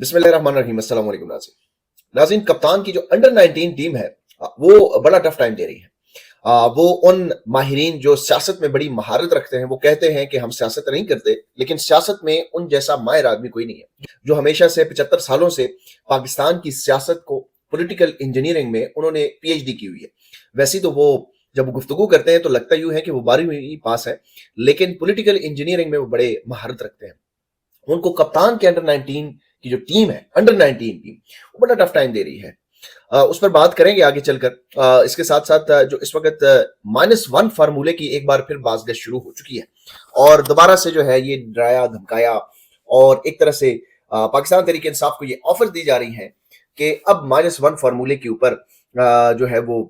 बिस्मिल्लाहिर्रहमानिर्रहीम। अस्सलाम वालेकुम नाज़रीन, कप्तान की जो अंडर 19 टीम है वो बड़ा टफ टाइम दे रही है। वो उन माहिरीन जो सियासत में बड़ी महारत रखते हैं, वो कहते हैं कि हम सियासत नहीं करते, लेकिन सियासत में उन जैसा माहिर आदमी कोई नहीं है जो हमेशा से 75 सालों से पाकिस्तान की सियासत को पॉलिटिकल इंजीनियरिंग में उन्होंने पीएचडी की हुई है। वैसे तो वो जब गुफ्तगू करते हैं तो लगता यूं है कि वो 12वीं पास है, लेकिन पॉलिटिकल इंजीनियरिंग में वो बड़े महारत रखते हैं। उनको कप्तान के अंडर 19 की जो टीम है, अंडर 19 टीम, वो बड़ा टफ टाइम दे रही है। उस पर बात करेंगे आगे चलकर। इसके साथ साथ जो इस वक्त -1 फार्मूले की एक बार फिर बाज़गश्त शुरू हो चुकी है और दोबारा से जो है ये डराया धमकाया और एक तरह से पाकिस्तान तहरीक इंसाफ को ये ऑफर दी जा रही है कि अब -1 फार्मूले के ऊपर जो है वो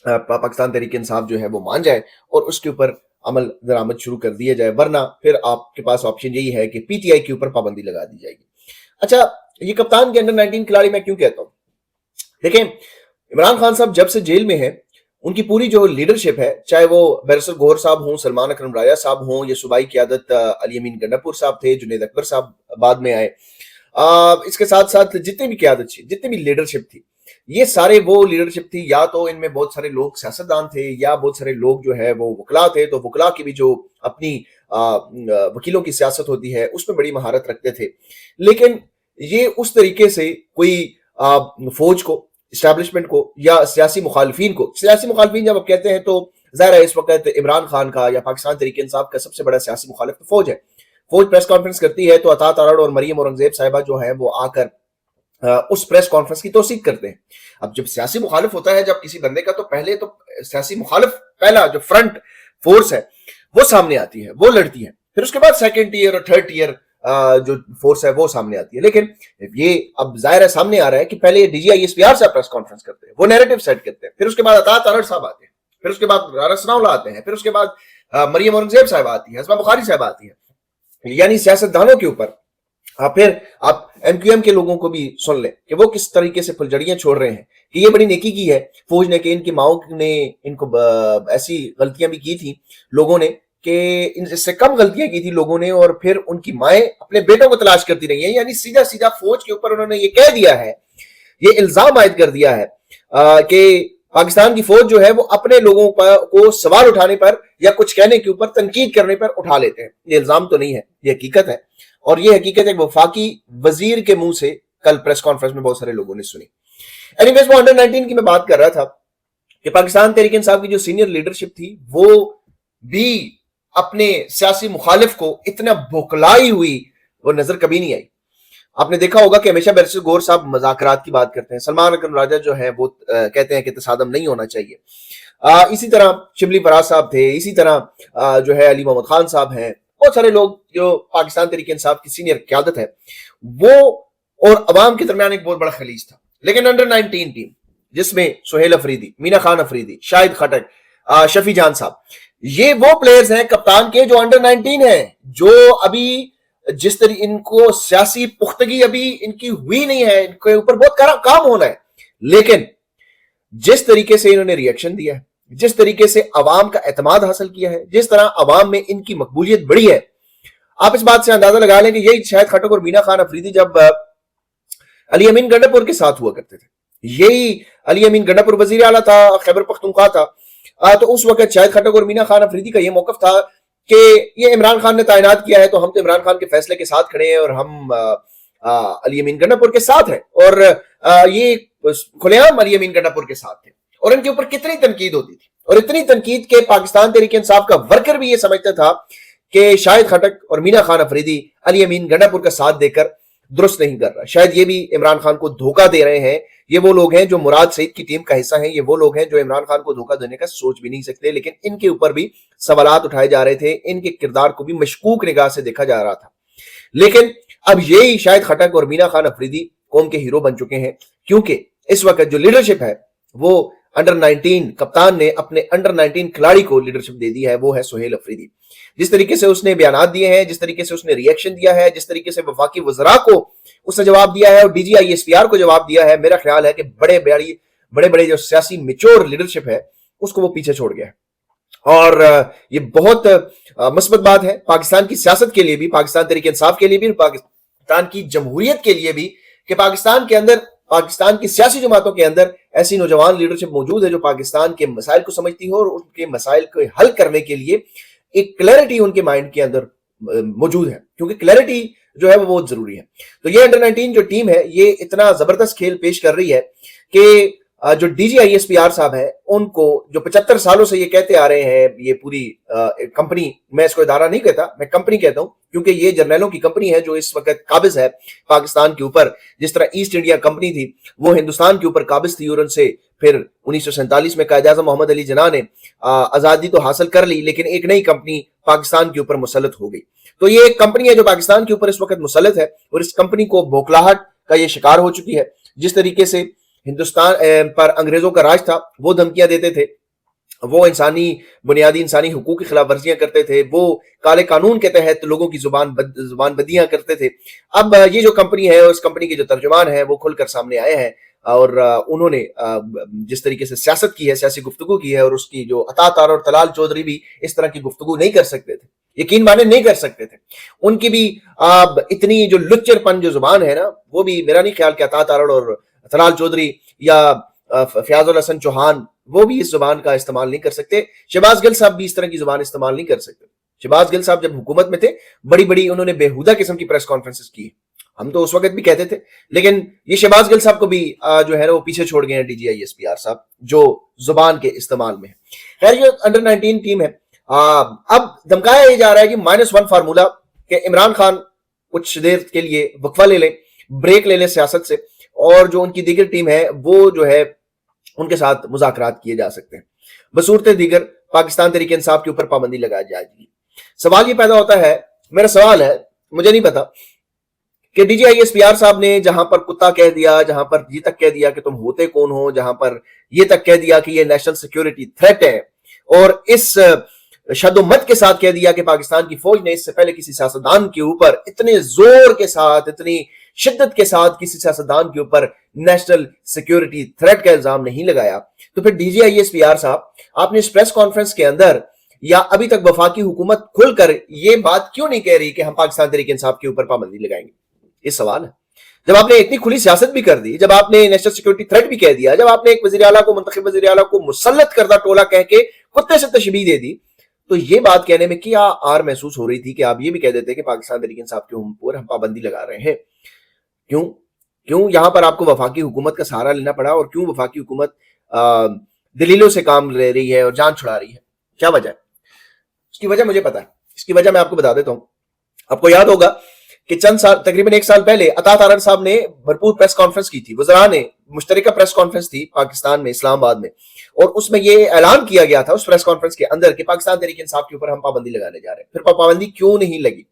पाकिस्तान तहरीक इंसाफ जो है वो मान जाए और उसके ऊपर अमल दरामद शुरू कर दिया जाए, वरना फिर आपके पास ऑप्शन यही है कि पीटीआई के ऊपर पाबंदी लगा दी जाएगी। अच्छा, ये कप्तान के अंडर 19 खिलाड़ी मैं क्यों कहता हूं? देखें, इमरान खान साहब जब से जेल में हैं, उनकी पूरी जो लीडरशिप है, चाहे वो बैरिस्टर गौहर साहब हों, सलमान अकरम राजा साहब हों, या सूबाई क़यादत अली अमीन गंडापुर साहब थे, जुनैद अकबर साहब बाद में आए, इसके साथ साथ जितने भी क़यादत थी, जितनी भी लीडरशिप थी, ये सारे वो लीडरशिप थी, या तो इनमें बहुत सारे लोग सियासतदान थे या बहुत सारे लोग जो है वो वकला थे, तो वकला की भी जो अपनी वकीलों की सियासत होती है उसमें बड़ी महारत रखते थे। लेकिन ये उस तरीके से कोई फौज को, इस्टेब्लिशमेंट को या सियासी मुखालफीन को, सियासी मुखालफीन जब आप कहते हैं तो ज़ाहिर है इस वक्त इमरान खान का या पाकिस्तान तहरीक इंसाफ का सबसे बड़ा सियासी मुखालिफ तो फौज है। फौज प्रेस कॉन्फ्रेंस करती है तो अतात अरड़ और मरियम औरंगजेब साहिबा जो है वो आकर उस प्रेस कॉन्फ्रेंस की तौसीक करते हैं। अब जब सियासी मुखालिफ होता है जब किसी बंदे का, तो पहले तो सियासी मुखालिफ पहला जो फ्रंट फोर्स है वो सामने आती है, वो लड़ती है, फिर उसके बाद सेकंड टीयर और थर्ड टीयर जो फोर्स है वो सामने आती है। लेकिन ये अब जाहिर है सामने आ रहा है कि पहले DGI-SPR से प्रेस कॉन्फ्रेंस करते हैं, वो नैरेटिव सेट करते हैं, फिर उसके बाद अतात अरड़ साहब आते हैं, फिर उसके बाद राना सनाउल्लाह आते हैं, फिर उसके बाद मरियम औरंगजेब साहब आती है, हस्बा बुखारी साहब आती है, यानी सियासतदानों के ऊपर। फिर आप MQM के लोगों को भी सुन लें कि वो किस तरीके से फुलझड़ियां छोड़ रहे हैं कि ये बड़ी नेकी की है फौज ने कि इनकी माओ ने इनको ऐसी गलतियां भी की थी लोगों ने कि इससे कम गलतियां की थी लोगों ने, और फिर उनकी माएं अपने बेटों को तलाश करती रही हैं। यानी सीधा सीधा फौज के ऊपर उन्होंने ये कह दिया है, ये इल्जाम आयद कर दिया है कि पाकिस्तान की फौज जो है वो अपने लोगों को सवाल उठाने पर या कुछ कहने के ऊपर, तनकीद करने पर उठा लेते हैं। ये इल्जाम तो नहीं है, ये हकीकत है, और ये हकीकत एक वफाकी वजीर के मुंह से कल प्रेस कॉन्फ्रेंस में बहुत सारे लोगों ने सुनी। एनीवेज, वो अंडर 19 की मैं बात कर रहा था कि पाकिस्तान तहरीक इंसाफ की जो सीनियर लीडरशिप थी वो भी अपने सियासी मुखालिफ को इतना भुखलाई हुई वो नजर कभी नहीं आई। आपने देखा होगा कि हमेशा बैरिस्टर गौहर साहब मज़ाकरात की बात करते हैं, सलमान अकरम राजा जो है वो कहते हैं कि तसादम नहीं होना चाहिए। इसी तरह शिबली फराज साहब थे, इसी तरह जो है अली मोहम्मद खान साहब हैं, बहुत सारे लोग जो पाकिस्तान तहरीक इंसाफ की सीनियर क़यादत है, वो और अवाम के दरमियान एक बहुत बड़ा खलीज था। लेकिन अंडर 19 टीम जिसमें सुहेल अफरीदी, मीना खान अफरीदी, शाहिद खटक, शफी जान साहब, ये वो प्लेयर्स हैं कप्तान के जो अंडर 19 हैं, जो अभी जिस तरीके इनको सियासी पुख्तगी अभी इनकी हुई नहीं है, इनके ऊपर बहुत काम होना है, लेकिन जिस तरीके से इन्होंने रिएक्शन दिया है, जिस तरीके से अवाम का एतमाद हासिल किया है, जिस तरह अवाम में इनकी मकबूलियत बढ़ी है, आप इस बात से अंदाजा लगा लें कि यही शाहिद खटक और मीना खान अफरीदी जब अली अमीन गंडापुर के साथ हुआ करते थे, यही अली अमीन गंडापुर वजीर आला था, खैबर पख्तूनख्वा था, तो उस वक्त शाहिद खटक और मीना खान अफरीदी का यह मौकफ था कि ये इमरान खान ने तैनात किया है तो हम तो इमरान खान के फैसले के साथ खड़े हैं और हम अली अमीन गंडापुर के साथ हैं, और ये खुलेआम अली अमीन गंडापुर के साथ थे। और इनके ऊपर कितनी तनकीद होती थी, और इतनी तनकीद के पाकिस्तान तहरीक इंसाफ का वर्कर भी ये समझता था कि शाहिद खटक और मीना खान अफरीदी अली अमीन गंडापुर का साथ देकर दुरुस्त नहीं कर रहा, शायद ये भी इमरान खान को धोखा दे रहे हैं। ये वो लोग हैं जो मुराद सईद की टीम का हिस्सा हैं, ये वो लोग हैं जो इमरान खान को धोखा देने का सोच भी नहीं सकते, लेकिन इनके ऊपर भी सवालात उठाए जा रहे थे, इनके किरदार को भी मशकूक निगाह से देखा जा रहा था। लेकिन अब यही शाहिद खटक और मीना खान अफरीदी कौम के हीरो बन चुके हैं, क्योंकि इस वक्त जो लीडरशिप है वो अंडर 19 कप्तान ने अपने अंडर 19 खिलाड़ी को लीडरशिप दे दी है, वो है सुहेल अफरीदी। जिस तरीके से उसने बयानात दिए हैं, जिस तरीके से उसने रिएक्शन दिया है, जिस तरीके से वफाकी वज़रा को उसने जवाब दिया है और DGI-SPR को जवाब दिया है, मेरा ख्याल है कि बड़े बड़े जो सियासी मेच्योर लीडरशिप है उसको वो पीछे छोड़ गया है। और ये बहुत मस्बत बात है पाकिस्तान की सियासत के लिए भी, पाकिस्तान तहरीक इंसाफ के लिए भी, پاکستان کی جمہوریت کے لیے بھی کہ پاکستان کے اندر، پاکستان کی سیاسی جماعتوں کے اندر ایسی نوجوان لیڈرشپ موجود ہے جو پاکستان کے مسائل کو سمجھتی ہو اور ان کے مسائل کو حل کرنے کے لیے ایک کلیئرٹی ان کے مائنڈ کے اندر موجود ہے، کیونکہ کلیئرٹی جو ہے وہ بہت ضروری ہے۔ تو یہ انڈر 19 جو ٹیم ہے یہ اتنا زبردست کھیل پیش کر رہی ہے کہ جو D G I S P R صاحب ہیں ان کو جو 75 سالوں سے یہ کہتے آ رہے ہیں، یہ پوری کمپنی، میں اس کو ادارہ نہیں کہتا، میں کمپنی کہتا ہوں، کیونکہ یہ جرنیلوں کی کمپنی ہے جو اس وقت قابض ہے پاکستان کے اوپر، جس طرح ایسٹ انڈیا کمپنی تھی وہ ہندوستان کے اوپر قابض تھی، اور ان سے پھر 1947 میں قائد اعظم محمد علی جناح نے آزادی تو حاصل کر لی، لیکن ایک نئی کمپنی پاکستان کے اوپر مسلط ہو گئی۔ تو یہ ایک کمپنی ہے جو پاکستان کے اوپر اس وقت مسلط ہے، اور اس کمپنی کو بوکھلاہٹ کا یہ شکار ہو چکی ہے۔ جس طریقے سے ہندوستان پر انگریزوں کا راج تھا، وہ دھمکیاں دیتے تھے، وہ بنیادی انسانی حقوق کی خلاف ورزیاں کرتے تھے، وہ کالے قانون کے تحت لوگوں کی زبان بدیاں کرتے تھے۔ اب یہ جو کمپنی ہے، اس کمپنی کے جو ترجمان ہیں وہ کھل کر سامنے آئے ہیں، اور انہوں نے جس طریقے سے سیاست کی ہے، سیاسی گفتگو کی ہے، اور اس کی جو عطا تارڑ اور طلال چودھری بھی اس طرح کی گفتگو نہیں کر سکتے تھے، یقین مانے نہیں کر سکتے تھے۔ ان کی بھی اتنی جو لچر پن جو زبان ہے نا، وہ بھی میرا نہیں خیال کہ عطا تارڑ اور طلال چودھری یا فیاض الحسن چوہان وہ بھی اس زبان کا استعمال نہیں کر سکتے۔ شہباز گل صاحب بھی اس طرح کی زبان استعمال نہیں کر سکتے۔ شہباز گل صاحب جب حکومت میں تھے، بڑی بڑی انہوں نے بےہودہ قسم کی پریس کانفرنسز کی، ہم تو اس وقت بھی کہتے تھے، لیکن یہ شہباز گل صاحب کو بھی جو ہے نا وہ پیچھے چھوڑ گئے ہیں D G I S P R صاحب، جو زبان کے استعمال میں ہے۔ خیر، یہ انڈر 19 ٹیم ہے۔ اب دھمکایا یہ جا رہا ہے کہ -1 فارمولا کہ عمران خان کچھ دیر کے لیے وقفہ لے لیں، بریک لے لیں سیاست سے، اور جو ان کی دیگر ٹیم ہے وہ جو ہے ان کے ساتھ مذاکرات کیے جا سکتے ہیں۔ بصورت دیگر پاکستان تحریک انصاف کے اوپر پابندی لگائی جائے گی۔ سوال یہ پیدا ہوتا ہے، میرا سوال ہے، مجھے نہیں پتا کہ D G I S P R صاحب نے جہاں پر کتا کہہ دیا، جہاں پر یہ تک کہہ دیا کہ تم ہوتے کون ہو، جہاں پر یہ تک کہہ دیا کہ یہ نیشنل سیکیورٹی تھریٹ ہے، اور اس شد و مت کے ساتھ کہہ دیا کہ پاکستان کی فوج نے اس سے پہلے کسی سیاستدان کے اوپر اتنے زور کے ساتھ، اتنی شدت کے ساتھ کسی سیاستدان کے اوپر نیشنل سیکیورٹی تھریٹ کا الزام نہیں لگایا، تو پھر D G I S P R صاحب آپ نے اس پریس کانفرنس کے اندر یا ابھی تک وفاقی حکومت کھل کر یہ بات کیوں نہیں کہہ رہی کہ ہم پاکستان تحریک انصاف کے اوپر پابندی لگائیں گے؟ یہ سوال ہے۔ جب آپ نے اتنی کھلی سیاست بھی کر دی، جب آپ نے نیشنل سیکیورٹی تھریٹ بھی کہہ دیا، جب آپ نے ایک وزیر اعلیٰ کو، منتخب وزیر اعلیٰ کو مسلط کردہ ٹولہ کہہ کے کتے سے تشبیہ دے دی، تو یہ بات کہنے میں کیا آر محسوس ہو رہی تھی کہ آپ یہ بھی کہہ دیتے کہ پاکستان تحریک انصاف کے اوپر ہم پابندی لگا رہے ہیں؟ کیوں یہاں پر آپ کو وفاقی حکومت کا سہارا لینا پڑا، اور کیوں وفاقی حکومت دلیلوں سے کام لے رہی ہے اور جان چھڑا رہی ہے؟ کیا وجہ ہے؟ اس کی وجہ مجھے پتا ہے، اس کی وجہ میں آپ کو بتا دیتا ہوں۔ آپ کو یاد ہوگا کہ تقریباً 1 سال پہلے عطا تارڑ صاحب نے بھرپور پریس کانفرنس کی تھی، وزراء نے مشترکہ پریس کانفرنس تھی پاکستان میں، اسلام آباد میں، اور اس میں یہ اعلان کیا گیا تھا اس پریس کانفرنس کے اندر کہ پاکستان تحریک انصاف کے اوپر ہم پابندی لگانے جا رہے ہیں۔ پھر پابندی کیوں نہیں لگی؟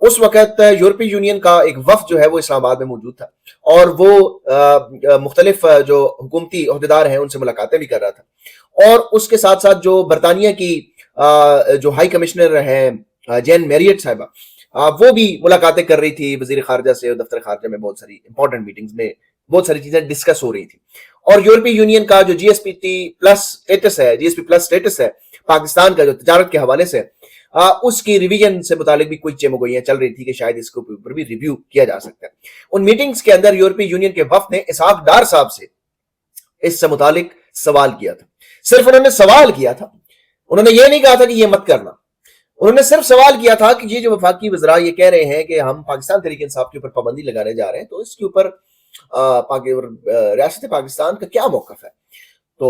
اس وقت یورپی یونین کا ایک وفد جو ہے وہ اسلام آباد میں موجود تھا، اور وہ مختلف جو حکومتی عہدیدار ہیں ان سے ملاقاتیں بھی کر رہا تھا، اور اس کے ساتھ ساتھ جو برطانیہ کی جو ہائی کمشنر ہیں جین میریٹ صاحبہ، وہ بھی ملاقاتیں کر رہی تھی وزیر خارجہ سے، اور دفتر خارجہ میں بہت ساری امپورٹنٹ میٹنگز میں بہت ساری چیزیں ڈسکس ہو رہی تھی۔ اور یورپی یونین کا جو جی ایس پی پلس سٹیٹس ہے پاکستان کا، جو تجارت کے حوالے سے اس کی ریویژن سے متعلق بھی کوئی چیمگوئیاں چل رہی تھی کہ شاید اس کے اوپر بھی ریویو کیا جا سکتا ہے۔ ان میٹنگز کے اندر یورپی یونین کے وفد نے اسحاق ڈار صاحب سے اس سے متعلق سوال کیا تھا۔ صرف انہوں نے سوال کیا تھا، انہوں نے یہ نہیں کہا تھا کہ یہ مت کرنا، انہوں نے صرف سوال کیا تھا کہ یہ جو وفاقی وزراء یہ کہہ رہے ہیں کہ ہم پاکستان تحریک انصاف کے اوپر پابندی لگانے جا رہے ہیں، تو اس کے اوپر ریاست پاکستان کا کیا موقف ہے؟ تو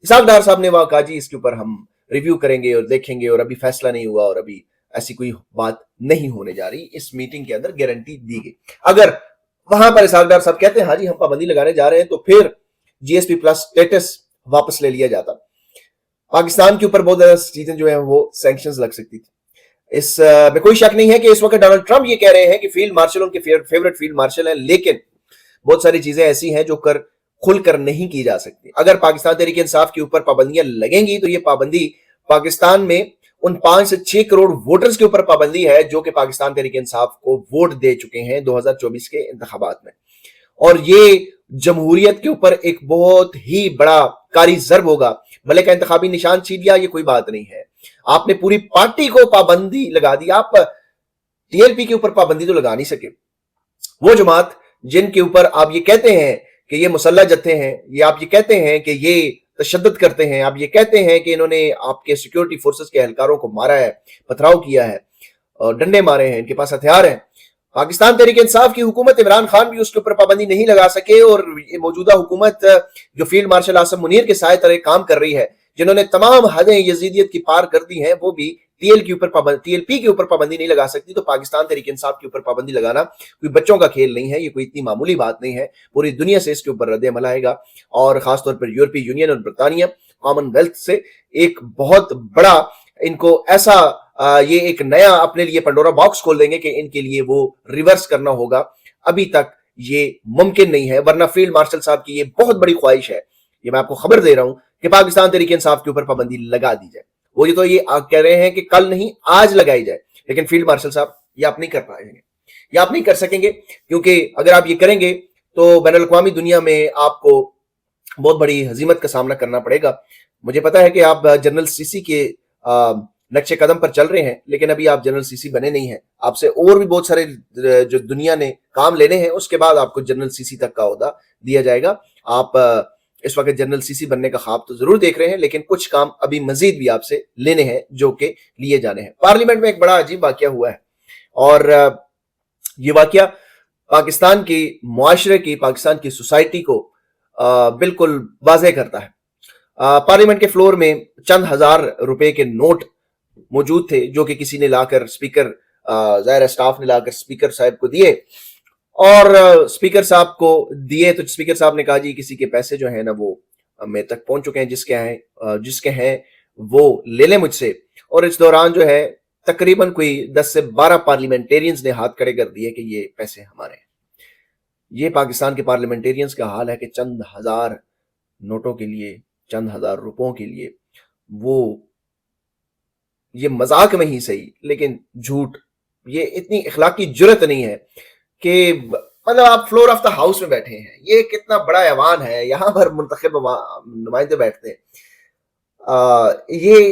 اسحاق ڈار صاحب نے وہاں کہا جی اس کے اوپر ہم ریویو کریں گے اور دیکھیں گے، اور ابھی فیصلہ نہیں ہوا، اور ابھی ایسی کوئی بات نہیں ہونے جا رہی۔ اس میٹنگ کے اندر گارنٹی دی گئی۔ اگر وہاں پر اسحاق ڈار صاحب کہتے ہیں ہاں جی ہم پابندی لگانے جا رہے ہیں، تو پھر جی ایس پی پلس اسٹیٹس واپس لے لیا جاتا، پاکستان کے اوپر بہت زیادہ چیزیں جو ہیں وہ سینکشنز لگ سکتی تھی۔ اس میں کوئی شک نہیں ہے کہ اس وقت ڈونلڈ ٹرمپ یہ کہہ رہے ہیں کہ فیلڈ مارشل ان کے فیورٹ فیلڈ مارشل ہیں، لیکن بہت ساری چیزیں ایسی ہیں جو کھل کر نہیں کی جا سکتی۔ اگر پاکستان تحریک انصاف کے اوپر پابندیاں لگیں گی تو یہ پابندی پاکستان میں ان 5 سے 6 کروڑ ووٹرز کے اوپر پابندی ہے جو کہ پاکستان تحریک انصاف کو ووٹ دے چکے ہیں 2024 کے انتخابات میں، اور یہ جمہوریت کے اوپر ایک بہت ہی بڑا کاری ضرب ہوگا۔ بھلے کا انتخابی نشان چھین لیا، یہ کوئی بات نہیں ہے، آپ نے پوری پارٹی کو پابندی لگا دی، آپ ٹی ایل پی کے اوپر پابندی تو لگا نہیں سکے، वो जमात जिनके ऊपर आप ये कहते हैं कि ये मुसल्लह जत्थे हैं, ये आप ये कहते हैं कि ये तशद्दुद करते हैं, आप ये कहते हैं कि इन्होंने आपके सिक्योरिटी फोर्सेस के एहलकारों को मारा है, पथराव किया है और डंडे मारे हैं, इनके पास हथियार हैं। पाकिस्तान तहरीक इंसाफ की हुकूमत, इमरान खान भी उसके ऊपर पाबंदी नहीं लगा सके, और ये मौजूदा हुकूमत जो फील्ड मार्शल आसम मुनीर के साय तरह काम कर रही है, जिन्होंने तमाम हदें यजीदियत की पार कर दी हैं, वो भी टीएलपी के ऊपर पाबंदी नहीं लगा सकती। तो पाकिस्तान तहरीक इंसाफ के ऊपर पाबंदी लगाना कोई बच्चों का खेल नहीं है, ये कोई इतनी मामूली बात नहीं है। पूरी दुनिया से इसके ऊपर रद्द-ए-अमल आएगा, और खासतौर पर यूरोपीय यूनियन और बरतानिया कॉमनवेल्थ से एक बहुत बड़ा इनको ऐसा ये एक नया अपने लिए पंडोरा बॉक्स खोल देंगे कि इनके लिए वो रिवर्स करना होगा। अभी तक ये मुमकिन नहीं है, वरना फील्ड मार्शल साहब की ये बहुत बड़ी ख्वाहिश है, ये मैं आपको खबर दे रहा हूं कि पाकिस्तान तहरीक इंसाफ के ऊपर पाबंदी लगा दी जाए। वो ये तो ये कह रहे हैं कि कल नहीं आज लगाई जाए, लेकिन फील्ड मार्शल साहब ये आप नहीं कर पाएंगे, ये आप नहीं कर सकेंगे, क्योंकि अगर आप ये करेंगे तो बैनुल अक़वामी दुनिया में आपको बहुत बड़ी हजीमत का सामना करना पड़ेगा। मुझे पता है कि आप जनरल सीसी के नक्शे कदम पर चल रहे हैं, लेकिन अभी आप जनरल सीसी बने नहीं हैं। आपसे और भी बहुत सारे जो दुनिया ने काम लेने हैं, उसके बाद आपको जनरल सीसी तक का ओहदा दिया जाएगा। आप इस वक्त जनरल सीसी बनने का ख्वाब तो जरूर देख रहे हैं, लेकिन कुछ काम अभी मजीद भी आपसे लेने हैं जो कि लिए जाने हैं। पार्लियामेंट में एक बड़ा अजीब वाकया हुआ है, और ये वाकया पाकिस्तान की मुआशरे की, पाकिस्तान की सोसाइटी को बिल्कुल वाज़ेह करता है। पार्लियामेंट के फ्लोर में चंद हजार रुपए के नोट मौजूद थे, जो कि किसी ने लाकर स्पीकर, ज़ाहिर स्टाफ ने लाकर स्पीकर साहब को दिए, और स्पीकर साहब को दिए तो स्पीकर साहब ने कहा जी किसी के पैसे जो है ना वो मेरे तक पहुंच चुके हैं, जिसके हैं वो ले लें मुझसे। और इस दौरान जो है तकरीबन कोई 10 से 12 पार्लियामेंटेरियंस ने हाथ खड़े कर दिए कि ये पैसे हमारे हैं। ये पाकिस्तान के पार्लियामेंटेरियंस का हाल है कि चंद हजार नोटों के लिए, चंद हजार रुपयों के लिए वो ये मजाक में ही सही लेकिन झूठ, ये इतनी इखलाकी जुर्रत नहीं है कि मतलब आप फ्लोर ऑफ द हाउस में बैठे हैं, ये कितना बड़ा ऐवान है, यहाँ पर मुंतखब नुमाइंदे बैठते हैं। ये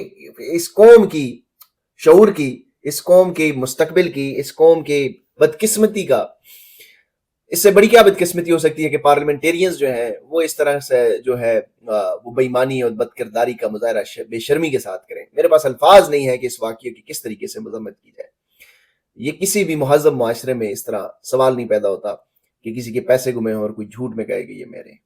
इस कौम की शऊर की, इस कौम के मुस्तकबिल की, इस कौम के बदकिस्मती का, इससे बड़ी क्या बदकिस्मती हो सकती है कि पार्लियामेंटेरियंस जो है वो इस तरह से जो है वो बेईमानी और बदकिरदारी का मुजाहरा बेशर्मी के साथ करें। मेरे पास अल्फाज नहीं है कि इस वाक़ये की किस तरीके से मजम्मत की जाए। ये किसी भी मुहज़्ज़ब मुआशरे में इस तरह सवाल नहीं पैदा होता कि किसी के पैसे गुमे हों और कोई झूठ में कहे कि ये मेरे।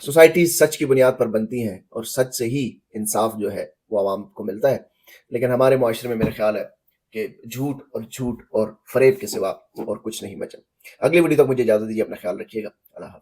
सोसाइटी सच की बुनियाद पर बनती हैं, और सच से ही इंसाफ जो है वो आवाम को मिलता है, लेकिन हमारे मुआशरे में मेरा ख्याल है कि झूठ और फरेब के सिवा और कुछ नहीं बचा। अगली वीडियो तक मुझे इजाजत दीजिए, अपना ख्याल रखिएगा। अल्लाह हाफ़िज़।